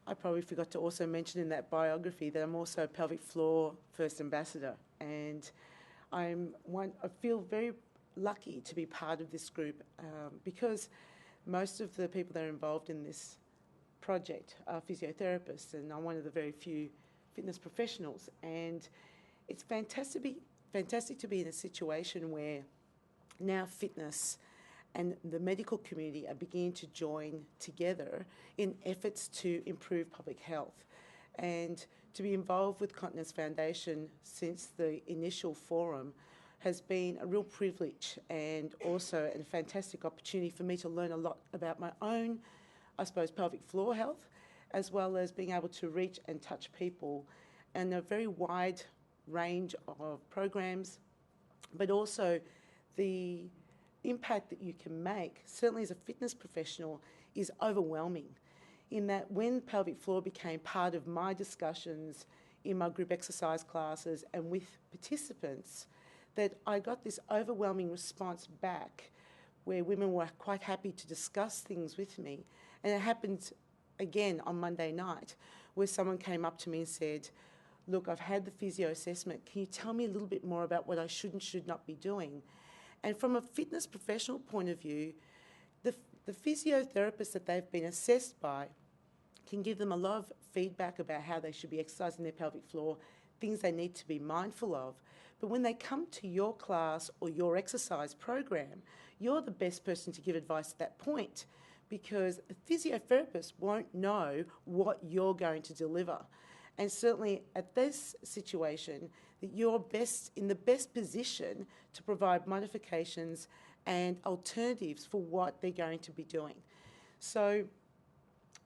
I probably forgot to also mention in that biography that I'm also a pelvic floor first ambassador, and I feel very lucky to be part of this group because most of the people that are involved in this project are physiotherapists, and I'm one of the very few fitness professionals. And it's fantastic to be in a situation where now fitness and the medical community are beginning to join together in efforts to improve public health. And to be involved with Continence Foundation since the initial forum has been a real privilege and also a fantastic opportunity for me to learn a lot about my own, I suppose, pelvic floor health, as well as being able to reach and touch people in a very wide range of programs, but also the impact that you can make, certainly as a fitness professional, is overwhelming. In that when pelvic floor became part of my discussions in my group exercise classes and with participants, that I got this overwhelming response back where women were quite happy to discuss things with me. And it happened again on Monday night where someone came up to me and said, look, I've had the physio assessment. Can you tell me a little bit more about what I should and should not be doing? And from a fitness professional point of view, the physiotherapists that they've been assessed by can give them a lot of feedback about how they should be exercising their pelvic floor, things they need to be mindful of. But when they come to your class or your exercise program, you're the best person to give advice at that point because the physiotherapist won't know what you're going to deliver. And certainly at this situation, that you're in the best position to provide modifications and alternatives for what they're going to be doing. So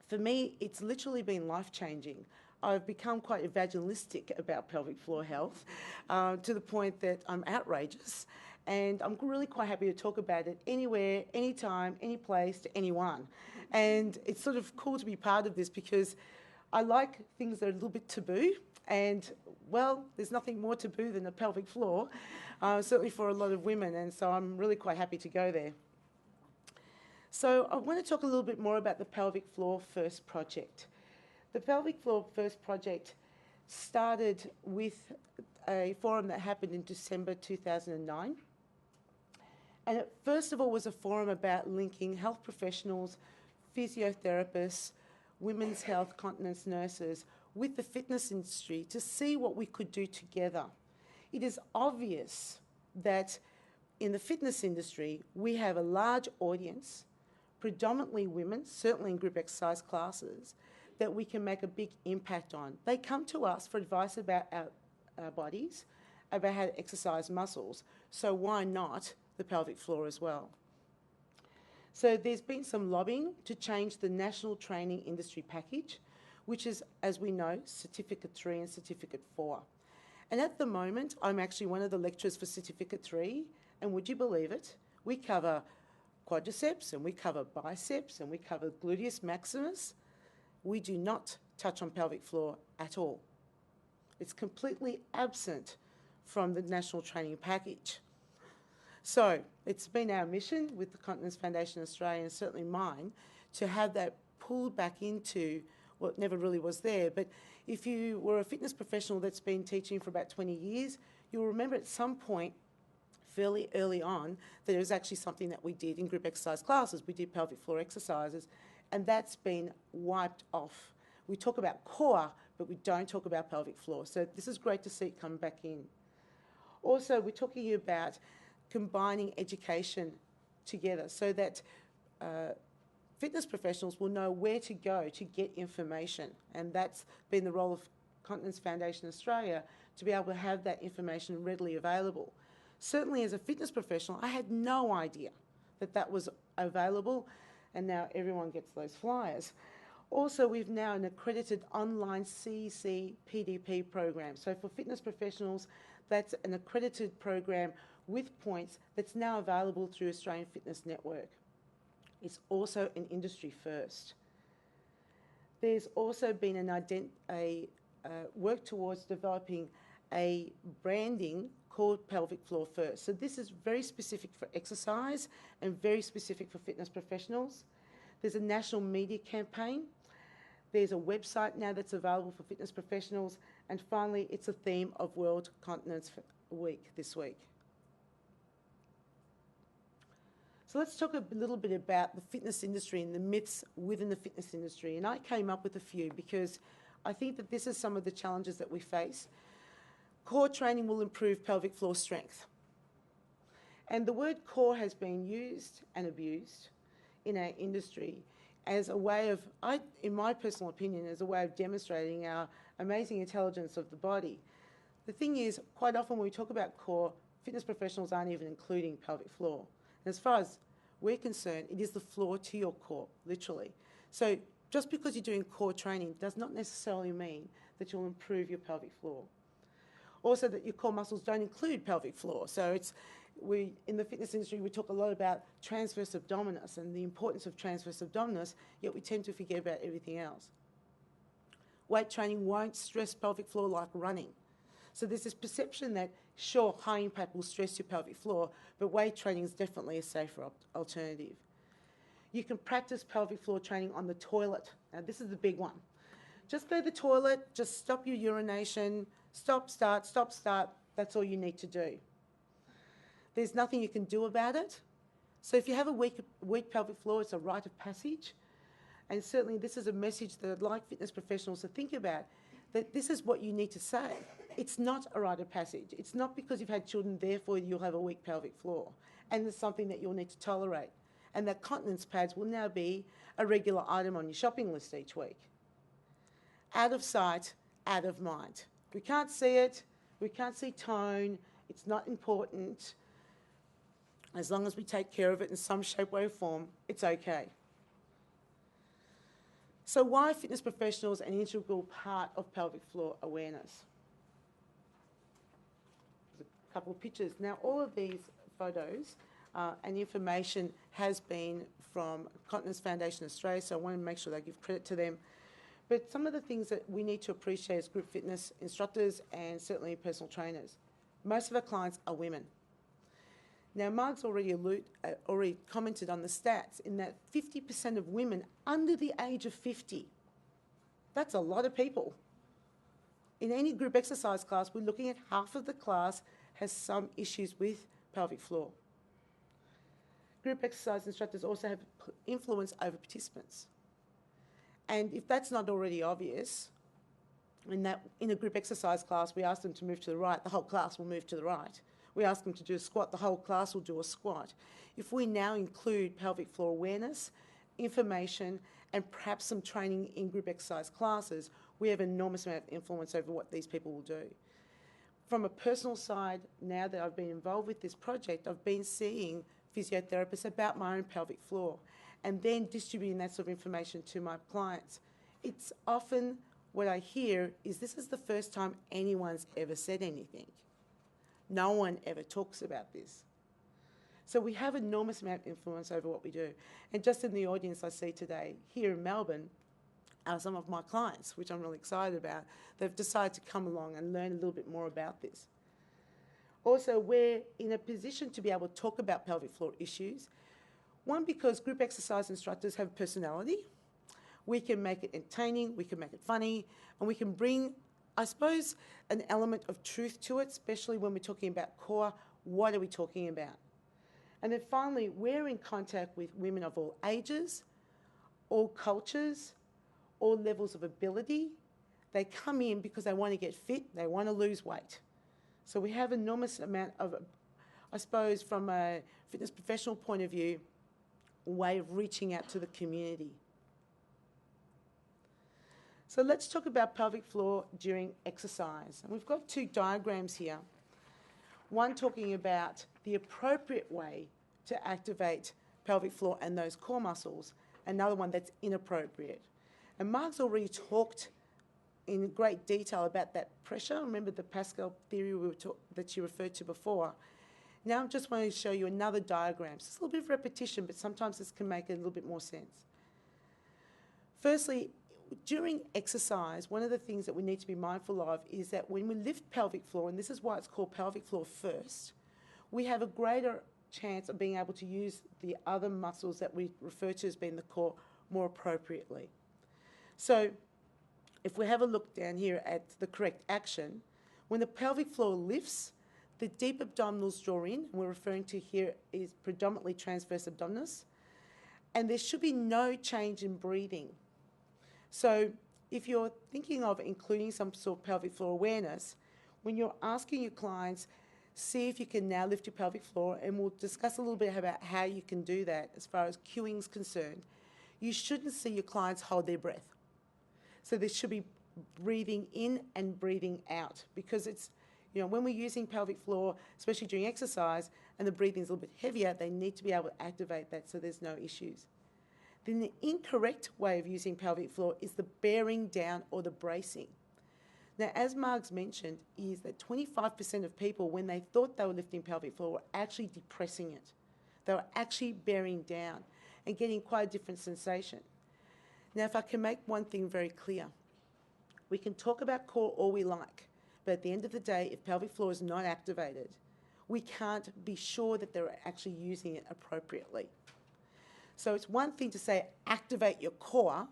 for me, it's literally been life-changing. I've become quite evangelistic about pelvic floor health to the point that I'm outrageous, and I'm really quite happy to talk about it anywhere, anytime, any place, to anyone. And it's sort of cool to be part of this because I like things that are a little bit taboo, and, well, there's nothing more taboo than the pelvic floor, certainly for a lot of women, and so I'm really quite happy to go there. So I want to talk a little bit more about the Pelvic Floor First project. The Pelvic Floor First project started with a forum that happened in December 2009. And it first of all was a forum about linking health professionals, physiotherapists, women's health, continence nurses with the fitness industry to see what we could do together. It is obvious that in the fitness industry, we have a large audience, predominantly women, certainly in group exercise classes, that we can make a big impact on. They come to us for advice about our bodies, about how to exercise muscles, so why not the pelvic floor as well? So there's been some lobbying to change the National Training Industry Package, which is, as we know, Certificate 3 and Certificate 4. And at the moment, I'm actually one of the lecturers for Certificate 3, and would you believe it, we cover quadriceps, and we cover biceps, and we cover gluteus maximus. We do not touch on pelvic floor at all. It's completely absent from the National Training Package. So it's been our mission with the Continence Foundation of Australia, and certainly mine, to have that pulled back into what never really was there. But if you were a fitness professional that's been teaching for about 20 years, you'll remember at some point fairly early on that it was actually something that we did in group exercise classes. We did pelvic floor exercises, and that's been wiped off. We talk about core, but we don't talk about pelvic floor. So this is great to see it come back in. Also, we're talking about combining education together so that fitness professionals will know where to go to get information. And that's been the role of Continence Foundation Australia, to be able to have that information readily available. Certainly as a fitness professional, I had no idea that that was available, and now everyone gets those flyers. Also, we've now an accredited online CEC PDP program. So for fitness professionals, that's an accredited program with points that's now available through Australian Fitness Network. It's also an industry first. There's also been work towards developing a branding called Pelvic Floor First. So this is very specific for exercise and very specific for fitness professionals. There's a national media campaign There's a website now that's available for fitness professionals. And finally, it's a theme of World Continence Week this week. So let's talk a little bit about the fitness industry and the myths within the fitness industry. And I came up with a few because I think that this is some of the challenges that we face. Core training will improve pelvic floor strength. And the word core has been used and abused in our industry as a way of, in my personal opinion, as a way of demonstrating our amazing intelligence of the body. The thing is, quite often when we talk about core, fitness professionals aren't even including pelvic floor. And as far as we're concerned, it is the floor to your core, literally. So just because you're doing core training does not necessarily mean that you'll improve your pelvic floor. Also, that your core muscles don't include pelvic floor. So in the fitness industry, we talk a lot about transverse abdominis and the importance of transverse abdominis, yet we tend to forget about everything else. Weight training won't stress pelvic floor like running. So there's this perception that, sure, high impact will stress your pelvic floor, but weight training is definitely a safer alternative. You can practice pelvic floor training on the toilet. Now, this is the big one. Just go to the toilet, just stop your urination, stop, start, that's all you need to do. There's nothing you can do about it. So if you have a weak pelvic floor, it's a rite of passage. And certainly this is a message that I'd like fitness professionals to think about, that this is what you need to say. It's not a rite of passage. It's not because you've had children, therefore you'll have a weak pelvic floor. And it's something that you'll need to tolerate. And that continence pads will now be a regular item on your shopping list each week. Out of sight, out of mind. We can't see it. We can't see tone. It's not important. As long as we take care of it in some shape, way, or form, it's okay. So why fitness professionals an integral part of pelvic floor awareness? There's a couple of pictures. Now, all of these photos and information has been from Continence Foundation of Australia, so I want to make sure that I give credit to them. But some of the things that we need to appreciate as group fitness instructors and certainly personal trainers. Most of our clients are women. Now, Mark's already commented on the stats in that 50% of women under the age of 50. That's a lot of people. In any group exercise class, we're looking at half of the class has some issues with pelvic floor. Group exercise instructors also have influence over participants. And if that's not already obvious, in a group exercise class, we ask them to move to the right, the whole class will move to the right. We ask them to do a squat, the whole class will do a squat. If we now include pelvic floor awareness, information, and perhaps some training in group exercise classes, we have an enormous amount of influence over what these people will do. From a personal side, now that I've been involved with this project, I've been seeing physiotherapists about my own pelvic floor and then distributing that sort of information to my clients. It's often what I hear is this is the first time anyone's ever said anything. No one ever talks about this. So we have an enormous amount of influence over what we do. And just in the audience I see today here in Melbourne are some of my clients, which I'm really excited about. They've decided to come along and learn a little bit more about this. Also, we're in a position to be able to talk about pelvic floor issues. One, because group exercise instructors have personality. We can make it entertaining, we can make it funny, and we can bring, I suppose, an element of truth to it, especially when we're talking about core. What are we talking about? And then finally, we're in contact with women of all ages, all cultures, all levels of ability. They come in because they want to get fit, they want to lose weight. So we have an enormous amount of, I suppose, from a fitness professional point of view, a way of reaching out to the community. So let's talk about pelvic floor during exercise. And we've got two diagrams here. One talking about the appropriate way to activate pelvic floor and those core muscles. Another one that's inappropriate. And Mark's already talked in great detail about that pressure. Remember the Pascal theory that you referred to before. Now I just want to show you another diagram. So it's a little bit of repetition, but sometimes this can make a little bit more sense. Firstly, during exercise, one of the things that we need to be mindful of is that when we lift pelvic floor, and this is why it's called pelvic floor first, we have a greater chance of being able to use the other muscles that we refer to as being the core more appropriately. So if we have a look down here at the correct action, when the pelvic floor lifts, the deep abdominals draw in, and we're referring to here is predominantly transverse abdominis, and there should be no change in breathing. So if you're thinking of including some sort of pelvic floor awareness, when you're asking your clients, see if you can now lift your pelvic floor, and we'll discuss a little bit about how you can do that as far as cueing is concerned. You shouldn't see your clients hold their breath. So there should be breathing in and breathing out, because it's, when we're using pelvic floor, especially during exercise, and the breathing is a little bit heavier, they need to be able to activate that so there's no issues. Then the incorrect way of using pelvic floor is the bearing down or the bracing. Now, as Marg's mentioned, is that 25% of people, when they thought they were lifting pelvic floor, were actually depressing it. They were actually bearing down and getting quite a different sensation. Now, if I can make one thing very clear, we can talk about core all we like, but at the end of the day, if pelvic floor is not activated, we can't be sure that they're actually using it appropriately. So it's one thing to say activate your core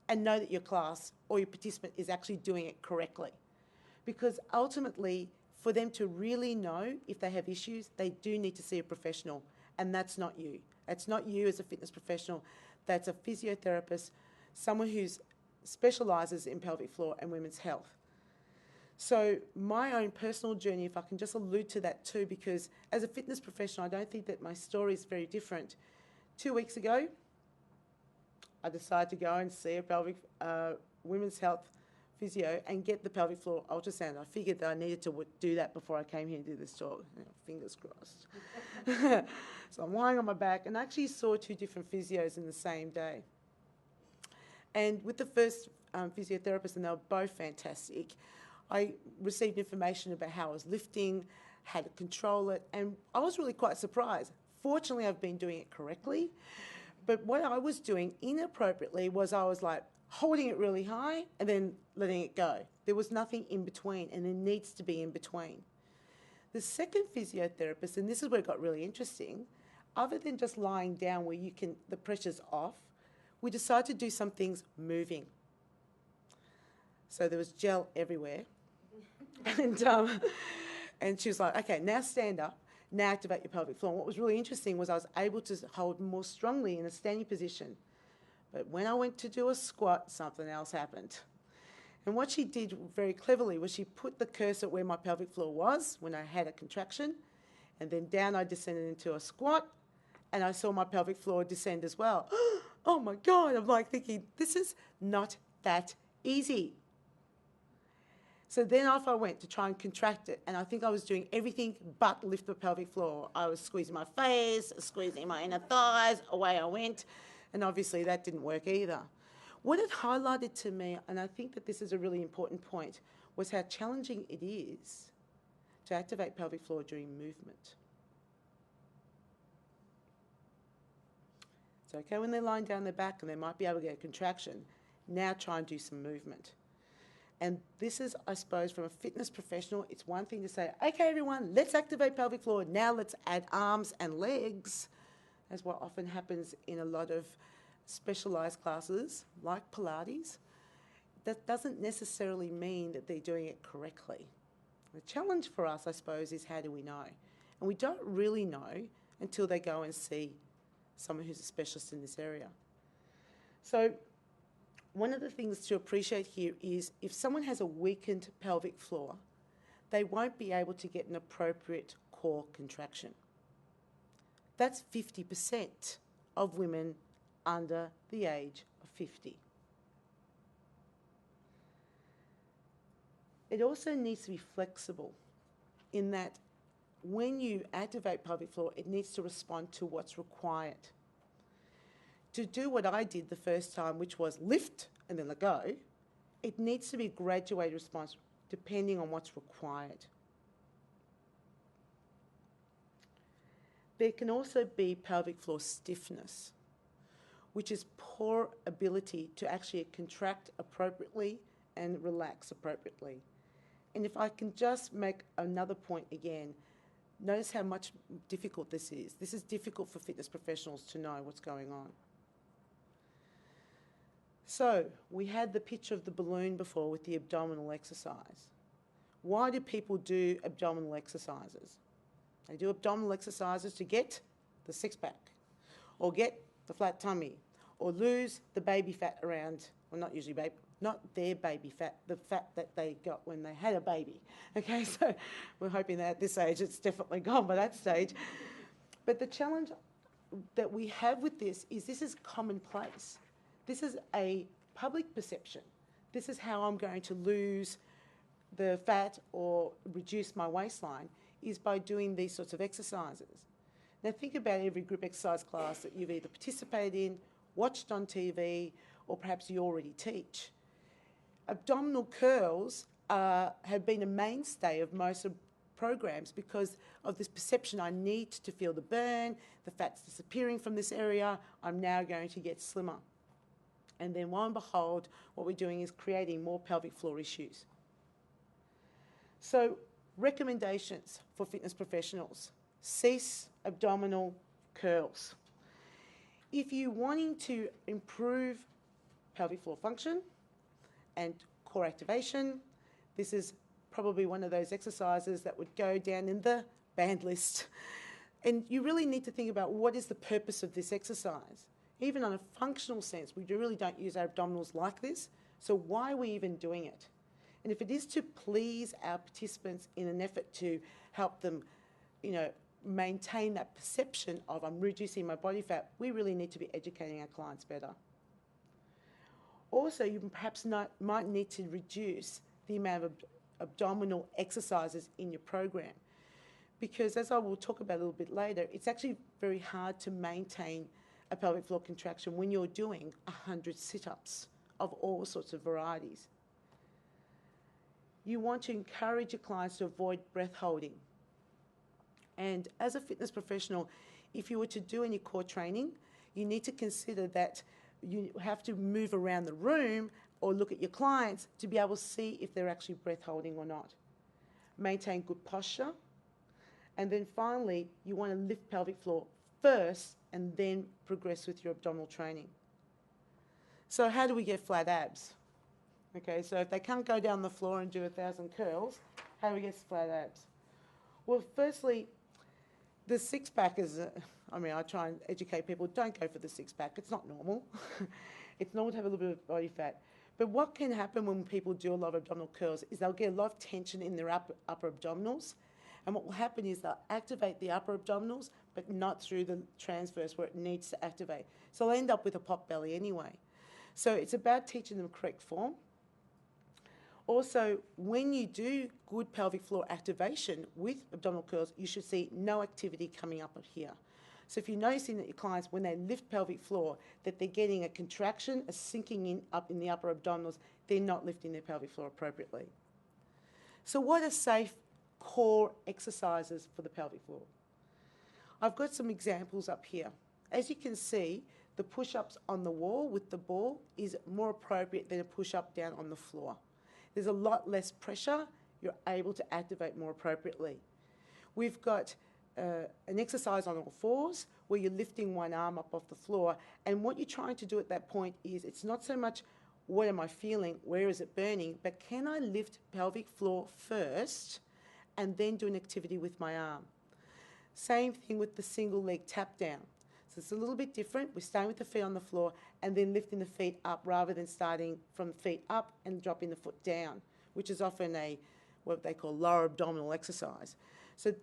and know that your class or your participant is actually doing it correctly. Because ultimately, for them to really know if they have issues, they do need to see a professional, and that's not you. That's not you as a fitness professional. That's a physiotherapist, someone who specialises in pelvic floor and women's health. So my own personal journey, if I can just allude to that too, because as a fitness professional, I don't think that my story is very different. 2 weeks ago, I decided to go and see a pelvic women's health physio and get the pelvic floor ultrasound. I figured that I needed to do that before I came here and do this talk. Fingers crossed. So I'm lying on my back, and I actually saw 2 different physios in the same day. And with the first physiotherapist, and they were both fantastic, I received information about how I was lifting, how to control it, and I was really quite surprised. Fortunately, I've been doing it correctly, but what I was doing inappropriately was I was like holding it really high and then letting it go. There was nothing in between, and there needs to be in between. The second physiotherapist, and this is where it got really interesting, other than just lying down where the pressure's off, we decided to do some things moving. So there was gel everywhere. And she was like, okay, now stand up, now activate your pelvic floor. And what was really interesting was I was able to hold more strongly in a standing position. But when I went to do a squat, something else happened. And what she did very cleverly was she put the cursor where my pelvic floor was when I had a contraction, and then down I descended into a squat, and I saw my pelvic floor descend as well. Oh my God, I'm like thinking, this is not that easy. So then off I went to try and contract it, and I think I was doing everything but lift the pelvic floor. I was squeezing my face, squeezing my inner thighs, away I went, and obviously that didn't work either. What it highlighted to me, and I think that this is a really important point, was how challenging it is to activate pelvic floor during movement. It's okay when they're lying down their back and they might be able to get a contraction. Now try and do some movement. And this is, I suppose, from a fitness professional, it's one thing to say, okay, everyone, let's activate pelvic floor. Now let's add arms and legs, as what often happens in a lot of specialised classes, like Pilates. That doesn't necessarily mean that they're doing it correctly. The challenge for us, I suppose, is how do we know? And we don't really know until they go and see someone who's a specialist in this area. So one of the things to appreciate here is if someone has a weakened pelvic floor, they won't be able to get an appropriate core contraction. That's 50% of women under the age of 50. It also needs to be flexible in that when you activate pelvic floor, it needs to respond to what's required. To do what I did the first time, which was lift and then let go, it needs to be a graduated response depending on what's required. There can also be pelvic floor stiffness, which is poor ability to actually contract appropriately and relax appropriately. And if I can just make another point again, notice how much difficult this is. This is difficult for fitness professionals to know what's going on. So we had the picture of the balloon before with the abdominal exercise. Why do people do abdominal exercises? They do abdominal exercises to get the six-pack, or get the flat tummy, or lose the baby fat around, well, not usually baby, not their baby fat, the fat that they got when they had a baby. Okay, so we're hoping that at this age it's definitely gone by that stage. But the challenge that we have with this is commonplace. This is a public perception. This is how I'm going to lose the fat or reduce my waistline, is by doing these sorts of exercises. Now think about every group exercise class that you've either participated in, watched on TV, or perhaps you already teach. Abdominal curls have been a mainstay of most of programs because of this perception: I need to feel the burn, the fat's disappearing from this area, I'm now going to get slimmer. And then lo and behold, what we're doing is creating more pelvic floor issues. So recommendations for fitness professionals: cease abdominal curls. If you're wanting to improve pelvic floor function and core activation, this is probably one of those exercises that would go down in the banned list. And you really need to think about, what is the purpose of this exercise? Even on a functional sense, we really don't use our abdominals like this, so why are we even doing it? And if it is to please our participants in an effort to help them, maintain that perception of I'm reducing my body fat, we really need to be educating our clients better. Also, you perhaps might need to reduce the amount of abdominal exercises in your program, because, as I will talk about a little bit later, it's actually very hard to maintain a pelvic floor contraction when you're doing 100 sit-ups of all sorts of varieties. You want to encourage your clients to avoid breath holding. And as a fitness professional, if you were to do any core training, you need to consider that you have to move around the room or look at your clients to be able to see if they're actually breath holding or not. Maintain good posture. And then finally, you want to lift pelvic floor first and then progress with your abdominal training. So how do we get flat abs? Okay, so if they can't go down the floor and do 1,000 curls, how do we get flat abs? Well, firstly, the six-pack is, I try and educate people, don't go for the six-pack. It's not normal. It's normal to have a little bit of body fat. But what can happen when people do a lot of abdominal curls is they'll get a lot of tension in their upper abdominals. And what will happen is they'll activate the upper abdominals, but not through the transverse where it needs to activate. So they'll end up with a pot belly anyway. So it's about teaching them correct form. Also, when you do good pelvic floor activation with abdominal curls, you should see no activity coming up here. So if you're noticing that your clients, when they lift pelvic floor, that they're getting a contraction, a sinking in up in the upper abdominals, they're not lifting their pelvic floor appropriately. So what are safe core exercises for the pelvic floor? I've got some examples up here. As you can see, the push-ups on the wall with the ball is more appropriate than a push-up down on the floor. There's a lot less pressure. You're able to activate more appropriately. We've got an exercise on all fours where you're lifting one arm up off the floor, and what you're trying to do at that point is, it's not so much what am I feeling, where is it burning, but can I lift pelvic floor first and then do an activity with my arm. Same thing with the single leg tap down. So it's a little bit different. We're starting with the feet on the floor and then lifting the feet up rather than starting from the feet up and dropping the foot down, which is often what they call lower abdominal exercise. So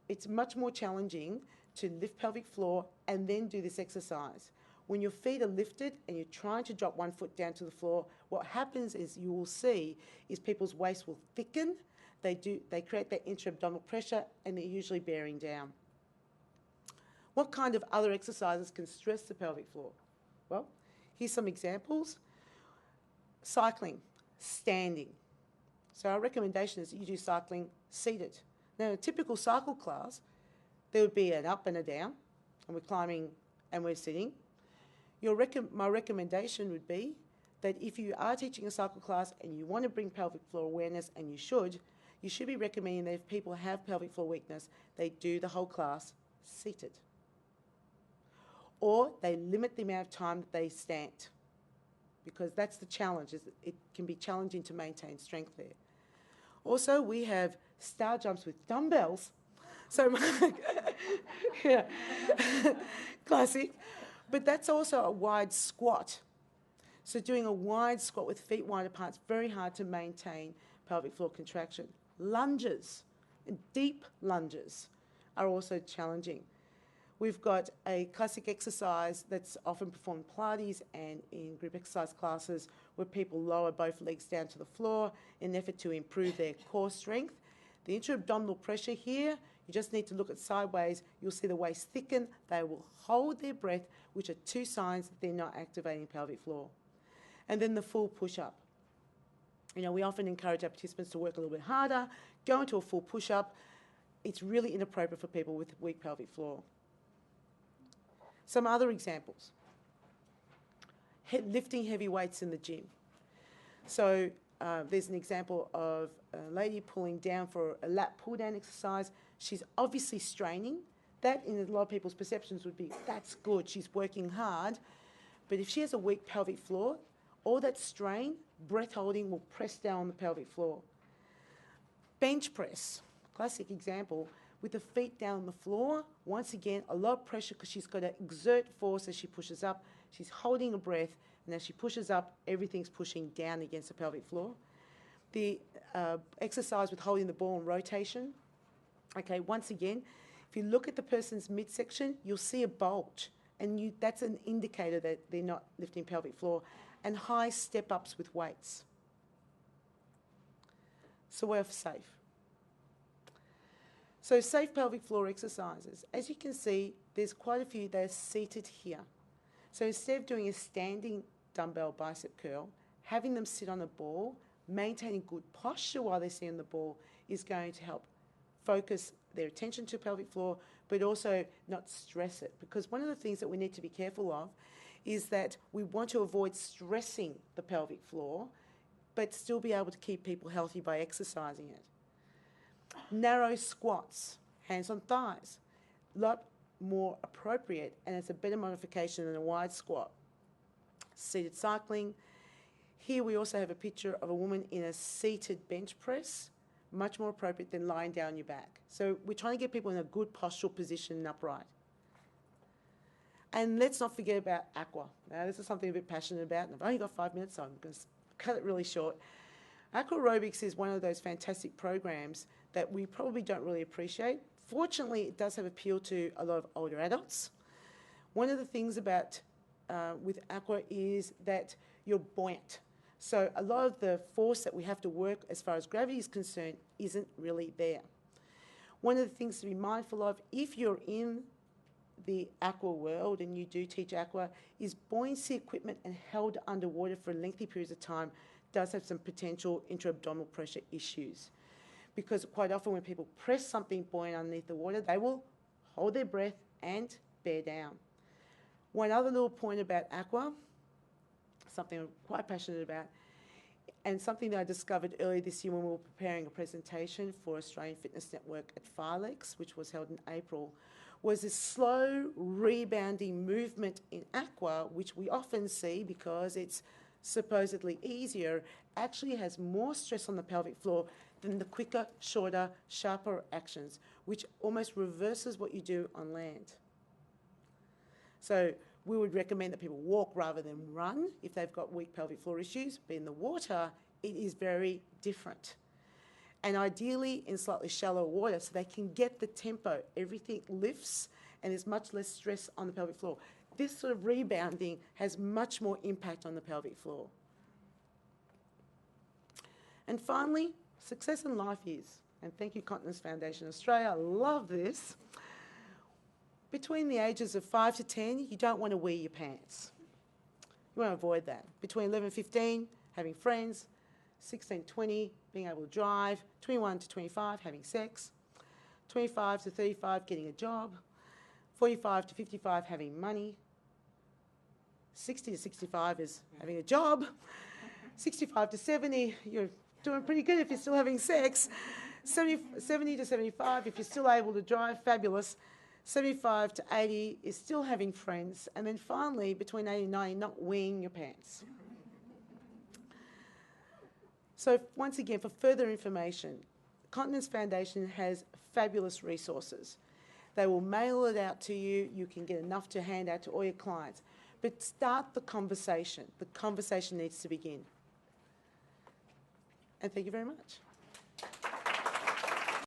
it's much more challenging to lift pelvic floor and then do this exercise. When your feet are lifted and you're trying to drop one foot down to the floor, what happens is you will see is people's waist will thicken. They create that intra-abdominal pressure and they're usually bearing down. What kind of other exercises can stress the pelvic floor? Well, here's some examples. Cycling, standing. So our recommendation is that you do cycling seated. Now, in a typical cycle class, there would be an up and a down, and we're climbing and we're sitting. My recommendation would be that if you are teaching a cycle class and you want to bring pelvic floor awareness, and you should be recommending that if people have pelvic floor weakness, they do the whole class seated. Or they limit the amount of time that they stand. because that's the challenge, is it can be challenging to maintain strength there. Also, we have star jumps with dumbbells. So, yeah, classic. But that's also a wide squat. So doing a wide squat with feet wide apart is very hard to maintain pelvic floor contraction. Lunges, deep lunges, are also challenging. We've got a classic exercise that's often performed in Pilates and in group exercise classes where people lower both legs down to the floor in an effort to improve their core strength. The intra-abdominal pressure here, you just need to look at sideways. You'll see the waist thicken. They will hold their breath, which are two signs that they're not activating pelvic floor. And then the full push-up. You know, we often encourage our participants to work a little bit harder, go into a full push-up. It's really inappropriate for people with weak pelvic floor. Some other examples. Lifting heavy weights in the gym. So there's an example of a lady pulling down for a lat pull-down exercise. She's obviously straining. That, in a lot of people's perceptions, would be, that's good, she's working hard. But if she has a weak pelvic floor, all that strain, breath holding, will press down on the pelvic floor. Bench press, classic example, with the feet down on the floor. Once again, a lot of pressure because she's got to exert force as she pushes up. She's holding her breath, and as she pushes up, everything's pushing down against the pelvic floor. The exercise with holding the ball in rotation. Okay, once again, if you look at the person's midsection, you'll see a bulge, and that's an indicator that they're not lifting pelvic floor. And high step-ups with weights. So we're safe. So safe pelvic floor exercises. As you can see, there's quite a few that are seated here. So instead of doing a standing dumbbell bicep curl, having them sit on a ball, maintaining good posture while they're sitting on the ball is going to help focus their attention to pelvic floor, but also not stress it. Because one of the things that we need to be careful of is that we want to avoid stressing the pelvic floor, but still be able to keep people healthy by exercising it. Narrow squats, hands on thighs, a lot more appropriate, and it's a better modification than a wide squat. Seated cycling. Here we also have a picture of a woman in a seated bench press, much more appropriate than lying down on your back. So we're trying to get people in a good postural position and upright. And let's not forget about aqua. Now, this is something I'm a bit passionate about, and I've only got 5 minutes, so I'm going to cut it really short. Aqua aerobics is one of those fantastic programs that we probably don't really appreciate. Fortunately, it does have appeal to a lot of older adults. One of the things about with aqua is that you're buoyant. So a lot of the force that we have to work as far as gravity is concerned isn't really there. One of the things to be mindful of, if you're in the aqua world and you do teach aqua, is buoyancy equipment and held underwater for lengthy periods of time does have some potential intra-abdominal pressure issues. Because quite often when people press something buoyant underneath the water, they will hold their breath and bear down. One other little point about aqua, something I'm quite passionate about, and something that I discovered earlier this year when we were preparing a presentation for Australian Fitness Network at Filex, which was held in April, was this slow rebounding movement in aqua, which we often see because it's supposedly easier, actually has more stress on the pelvic floor than the quicker, shorter, sharper actions, which almost reverses what you do on land. So we would recommend that people walk rather than run if they've got weak pelvic floor issues, but in the water, it is very different. And ideally in slightly shallower water so they can get the tempo. Everything lifts and there's much less stress on the pelvic floor. This sort of rebounding has much more impact on the pelvic floor. And finally, success in life is, and thank you Continence Foundation of Australia, I love this. Between the ages of 5 to 10, you don't want to wear your pants. You want to avoid that. Between 11 and 15, having friends. 16 to 20, being able to drive. 21 to 25, having sex. 25 to 35, getting a job. 45 to 55, having money. 60 to 65 is having a job. 65 to 70, you're doing pretty good if you're still having sex. 70 to 75, if you're still able to drive, fabulous. 75 to 80 is still having friends. And then finally, between 80 and 90, not wearing your pants. So once again, for further information, Continence Foundation has fabulous resources. They will mail it out to you. You can get enough to hand out to all your clients. But start the conversation. The conversation needs to begin. And thank you very much.